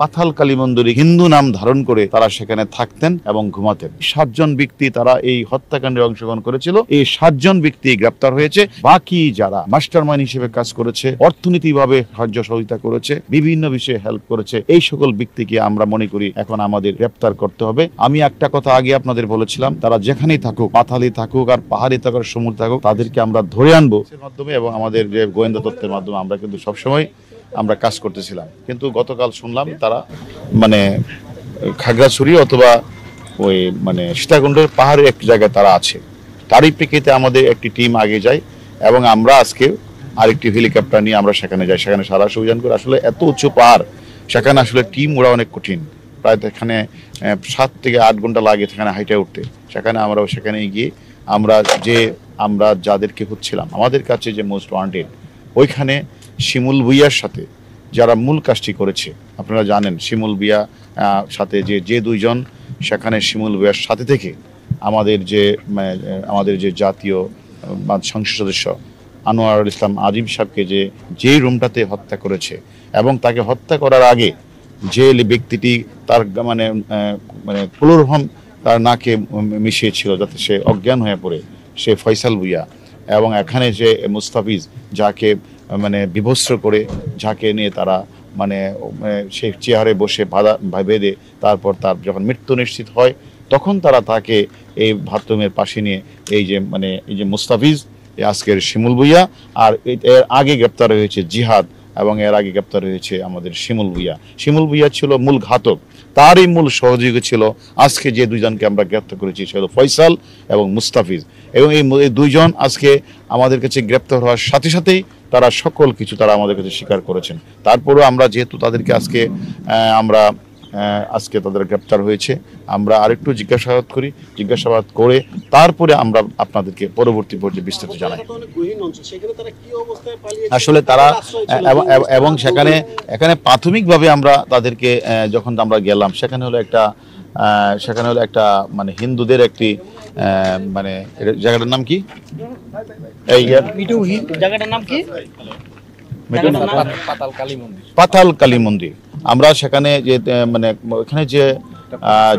পাথাল কালীমন্দিরে হিন্দু নাম ধারণ করে তারা সেখানে থাকতেন এবং ঘুমাতেন। 7 জন ব্যক্তি তারা এই হত্যাকাণ্ডে অংশগ্রহণ করেছিল। এই 7 জন ব্যক্তি গ্রেপ্তার হয়েছে। বাকি যারা মাস্টারমাইন্ড হিসেবে কাজ করেছে, অর্থনৈতিকভাবে সাহায্য সহযোগিতা করেছে, বিভিন্ন বিষয়ে হেল্প করেছে, এই সকল ব্যক্তিকে আমরা মনে করি এখন আমাদের গ্রেপ্তার করতে হবে। আমি একটা কথা আগে আপনাদের বলেছিলাম, তারা যেখানেই থাকুক, পাথালি থাকুক আর পাহাড়ি থাকুক, সমুদ্র থাকুক, তাদেরকে আমরা ধরে আনবো মাধ্যমে এবং আমাদের যে গোয়েন্দা তথ্যের মাধ্যমে আমরা কিন্তু সবসময় আমরা কাজ করতেছিলাম। কিন্তু গতকাল শুনলাম তারা মানে খাগড়াছড়ি অথবা ওই মানে সীতাকুণ্ডের পাহাড়ের এক জায়গায় তারা আছে। তারই প্রেক্ষিতে আমাদের একটি টিম আগে যায় এবং আমরা আজকে আরেকটি হেলিকপ্টার নিয়ে আমরা সেখানে যাই, সেখানে সারা অভিযান করে। আসলে এত উঁচু পাহাড়, সেখানে আসলে টিম ওরা অনেক কঠিন, প্রায় এখানে 7 থেকে 8 ঘন্টা লাগে সেখানে হাইটে উঠতে। সেখানে আমরা সেখানে গিয়ে আমরা যাদেরকে হচ্ছিলাম, আমাদের কাছে যে মোস্ট ওয়ান্টেড, ওইখানে শিমুল ভুইয়ার সাথে যারা মূল কাজটি করেছে, আপনারা জানেন শিমুল ভুইয়া সাথে যে 2 জন সেখানে শিমুল ভুইয়ার সাথে থেকে আমাদের যে জাতীয় সংসদ সদস্য আনোয়ারুল ইসলাম আজিম সাহেবকে যে রুমটাতে হত্যা করেছে এবং তাকে হত্যা করার আগে যে ব্যক্তিটি তার মানে ক্লোরোফর্ম তার নাকে মিশিয়েছিল যাতে সে অজ্ঞান হয়ে পড়ে, সে ফয়সাল ভুইয়া। এবং এখানে যে মুস্তাফিজ, যাকে মানে বিভস্ত্র করে, যাকে নিয়ে তারা সে চেয়ারে বসে বেঁধে তারপর তার যখন মৃত্যু নিশ্চিত হয় তখন তারা তাকে এই বাথরুমের পাশে নিয়ে এই যে মুস্তাফিজ, আজকের শিমুল ভুইয়া, আর এর আগে গ্রেপ্তার হয়েছে জিহাদ এবং এর আগে গ্রেপ্তার হয়েছে আমাদের শিমুল ভুইয়া। শিমুল ভুইয়া ছিল মূল ঘাতক, তারই মূল সহযোগী ছিল আজকে যে 2 জনকে আমরা গ্রেপ্তার করেছি, সে হলো ফয়সাল এবং মুস্তাফিজ। এবং এই 2 জন আজকে আমাদের কাছে গ্রেপ্তার হওয়ার সাথে সাথেই তারা সকল কিছু তারা আমাদের কাছে স্বীকার করেছেন। তারপরেও আমরা যেহেতু তাদেরকে আজকে তাদের গ্রেপ্তার হয়েছে, আমরা আরেকটু জিজ্ঞাসাবাদ করে তারপরে আমরা আপনাদেরকে পরবর্তী পর্যায়ে বিস্তারিত জানাই। আসলে তারা এবং এখানে প্রাথমিকভাবে আমরা তাদেরকে যখন আমরা গেলাম, সেখানে হলো একটা মানে হিন্দুদের একটি মানে জায়গাটার নাম কি, এই জায়গাটার নাম কি, পাতাল কালী মন্দির। আমরা সেখানে ওখানে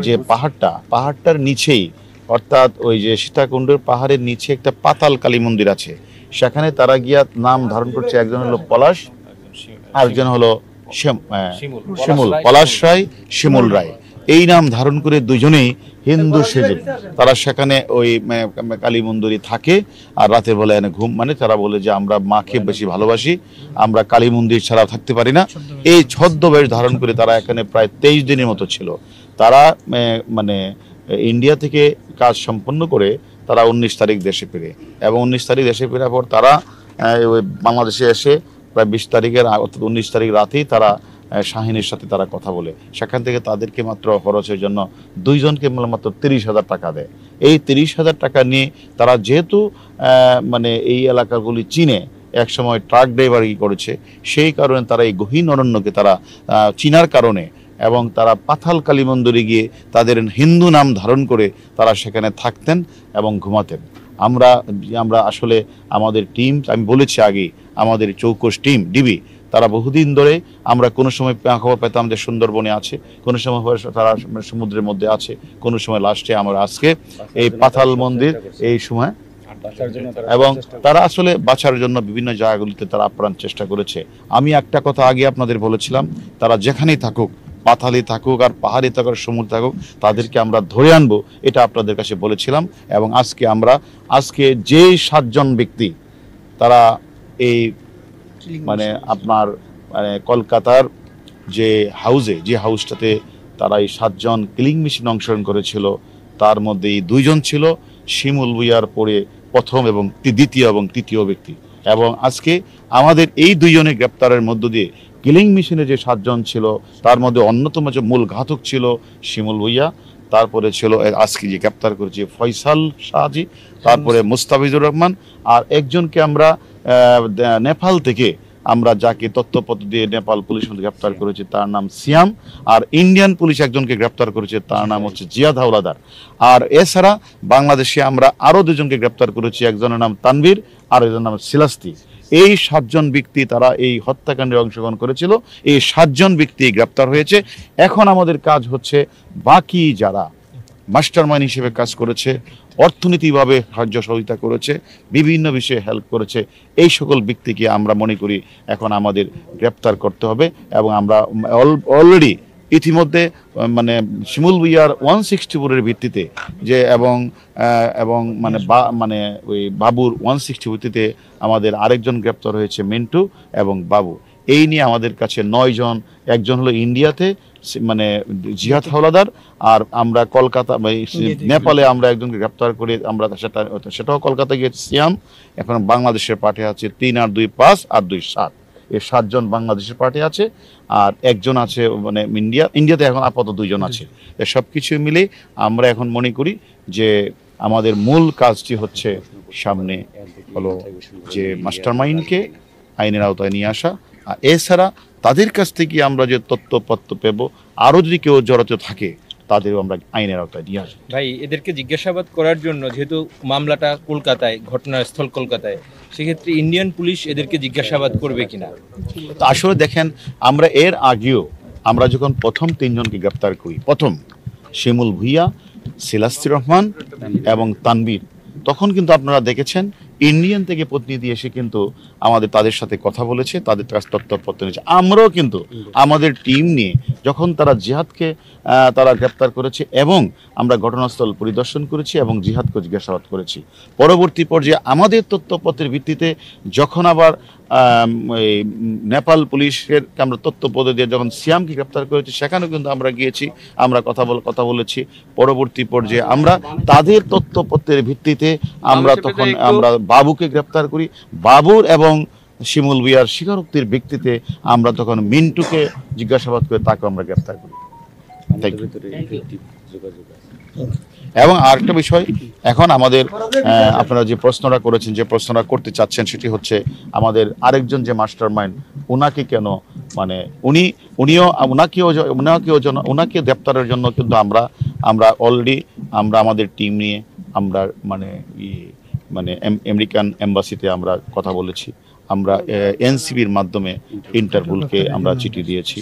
যে পাহাড়টার নিচেই, অর্থাৎ ওই যে সীতাকুণ্ডের পাহাড়ের নিচে একটা পাতাল কালী মন্দির আছে। সেখানে তারা গিয়া নাম ধারণ করছে, একজন হলো পলাশ, আরেকজন হলো শিমুল, পলাশ রায়, শিমুল রায়। এই নাম ধারণ করে 2 জনেই হিন্দু সেজে তারা সেখানে ওই কালী মন্দিরে থাকে। আর রাতের বেলা এনে তারা বলে যে আমরা মাকে বেশি ভালোবাসি, আমরা কালী মন্দির ছাড়া থাকতে পারি না। এই ছদ্মবেশ ধারণ করে তারা এখানে প্রায় 23 দিনের মতো ছিল। তারা ইন্ডিয়া থেকে কাজ সম্পন্ন করে তারা 19 তারিখ দেশে ফিরে, এবং 19 তারিখ দেশে ফেরার পর তারা বাংলাদেশে এসে প্রায় 20 তারিখের অর্থাৎ 19 তারিখ রাতেই তারা শাহিনের সাথে তারা কথা বলে। সেখান থেকে তাদেরকে মাত্র খরচের জন্য 2 জনকে মাত্র 30,000 টাকা দেয়। এই 30,000 টাকা নিয়ে তারা যেহেতু এই এলাকাগুলি চিনে, একসময় ট্রাক ড্রাইভারই করেছে, সেই কারণে তারা এই গহীন অরণ্যকে তারা চিনার কারণে এবং তারা পাথাল কালী মন্দিরে গিয়ে তাদের হিন্দু নাম ধারণ করে তারা সেখানে থাকতেন এবং ঘুমাতেন। আমরা আসলে আমাদের টিম, আমি বলেছি আগেই, আমাদের চৌকস টিম ডিবি, তারা বহুদিন ধরে, আমরা কোনো সময় খবর পেতাম যে সুন্দরবনে আছে, কোনো সময় তারা সমুদ্রের মধ্যে আছে, কোনো সময় লাস্টে আমরা আজকে এই পাথাল মন্দির এই সময়, এবং তারা আসলে বাঁচার জন্য বিভিন্ন জায়গাগুলিতে তারা আপ্রাণ চেষ্টা করেছে। আমি একটা কথা আগে আপনাদের বলেছিলাম, তারা যেখানেই থাকুক, পাথালি থাকুক আর পাহাড়ি থাকুক, সমুদ্র থাকুক, তাদেরকে আমরা ধরে আনবো, এটা আপনাদের কাছে বলেছিলাম। এবং আজকে যে 7 জন ব্যক্তি তারা এই আপনার কলকাতার যে হাউসটাতে তারা এই 7 জন কিলিং মেশিন অংশগ্রহণ করেছিল, তার মধ্যে এই 2 জন ছিল শিমুল ভুইয়ার পরে প্রথম এবং দ্বিতীয় এবং তৃতীয় ব্যক্তি। এবং আজকে আমাদের এই 2 জনের গ্রেপ্তারের মধ্য দিয়ে কিলিং মেশিনে যে 7 জন ছিল তার মধ্যে অন্যতম যে মূল ঘাতক ছিল শিমুল ভুইয়া, তারপরে ছিল আজকে যে গ্রেপ্তার করেছে ফয়সাল শাহজি, তারপরে মুস্তাফিজুর রহমান, আর একজনকে আমরা নেপাল থেকে আমরা যাকে তথ্যপত্র দিয়ে নেপাল পুলিশ গ্রেপ্তার করেছে তার নাম সিয়াম, আর ইন্ডিয়ান পুলিশ একজনকে গ্রেপ্তার করেছে তার নাম হচ্ছে জিয়াদ হাওলাদার। আর এছাড়া বাংলাদেশে আমরা আরও 2 জনকে গ্রেপ্তার করেছি, একজনের নাম তানভীর আর একজনের নাম সিলাস্তি। এই 7 জন ব্যক্তি তারা এই হত্যাকাণ্ডে অংশগ্রহণ করেছিল, এই 7 জন ব্যক্তি গ্রেপ্তার হয়েছে। এখন আমাদের কাজ হচ্ছে বাকি যারা মাস্টারমাইন্ড হিসেবে কাজ করেছে, অর্থনীতিভাবে সাহায্য সহযোগিতা করেছে, বিভিন্ন বিষয়ে হেল্প করেছে, এই সকল ব্যক্তিকে আমরা মনে করি এখন আমাদের গ্রেপ্তার করতে হবে। এবং আমরা অলরেডি ইতিমধ্যে মানে শিমুল ভূঁইয়ার 164-এর ভিত্তিতে যে এবং মানে ওই বাবুর 160 ভিত্তিতে আমাদের আরেকজন গ্রেপ্তার হয়েছে, মিন্টু এবং বাবু। এই নিয়ে আমাদের কাছে 9 জন, একজন হলো ইন্ডিয়াতে মানে জিহাদ হাওলাদার, আর আমরা কলকাতা নেপালে আমরা একজনকে গ্রেপ্তার করে আমরা সেটাও কলকাতা গিয়ে সিয়াম। এখন বাংলাদেশের পার্টি আছে 3 আর 2 5 আর 2 7, এই 7 জন বাংলাদেশের পার্টি আছে, আর একজন আছে মানে ইন্ডিয়াতে এখন আপাতত 2 জন আছে। সব কিছু মিলে আমরা এখন মনে করি যে আমাদের মূল কাজটি হচ্ছে সামনে হলো যে মাস্টারমাইন্ডকে আইনের আওতায় নিয়ে আসা, আর এছাড়া তাদের কাছ থেকে আমরা যে তথ্যপত্র পেব, আরও যদি কেউ জড়িত থাকে তাদেরও আমরা আইনের আওতায় নিয়ে আসবো। ভাই, এদেরকে জিজ্ঞাসাবাদ করার জন্য যেহেতু মামলাটা কলকাতায়, ঘটনাস্থল কলকাতায়, সেক্ষেত্রে ইন্ডিয়ান পুলিশ এদেরকে জিজ্ঞাসাবাদ করবে কিনা? তো আসলে দেখেন, আমরা এর আগেও আমরা যখন প্রথম 3 জনকে গ্রেপ্তার করি, প্রথম শিমুল ভূঁইয়া, সিলাস্তি রহমান এবং তানবীর, তখন কিন্তু আপনারা দেখেছেন ইন্ডিয়ান থেকে প্রতিনিধি এসে কিন্তু তাদের সাথে কথা বলেছে, তাদের কাছে তথ্যপত্র নিয়েছে। আমরাও কিন্তু আমাদের টিম নিয়ে যখন তারা জিহাদকে তারা গ্রেপ্তার করেছে এবং আমরা ঘটনাস্থল পরিদর্শন করেছি এবং জিহাদকে জিজ্ঞাসাবাদ করেছি, পরবর্তী পর্যায়ে আমাদের তথ্যপত্রের ভিত্তিতে যখন আবার এই নেপাল পুলিশের আমরা তথ্যপত্র দিয়ে যখন সিয়ামকে গ্রেপ্তার করেছি, সেখানেও কিন্তু আমরা গিয়েছি, আমরা কথা বলেছি। পরবর্তী পর্যায়ে আমরা তাদের তথ্যপত্রের ভিত্তিতে আমরা তখন আমরা বাবুকে গ্রেপ্তার করি, বাবুর এবং শিমুল ভূঁইয়ার স্বীকারোক্তির ভিত্তিতে আমরা তখন মিন্টুকে জিজ্ঞাসাবাদ করে তাকে আমরা গ্রেপ্তার করি। এবং আরেকটা বিষয়, এখন আমাদের আপনারা যে প্রশ্নটা করেছেন, যে প্রশ্নটা করতে চাচ্ছেন, সেটি হচ্ছে আমাদের আরেকজন যে মাস্টারমাইন্ড, ওনাকে কেন মানে ওনাকে গ্রেপ্তারের জন্য কিন্তু আমরা অলরেডি আমরা আমাদের টিম নিয়ে আমরা মানে আমেরিকান এম্বাসিতে আমরা কথা বলেছি, আমরা এনসিবির মাধ্যমে ইন্টারপোলকে আমরা চিঠি দিয়েছি।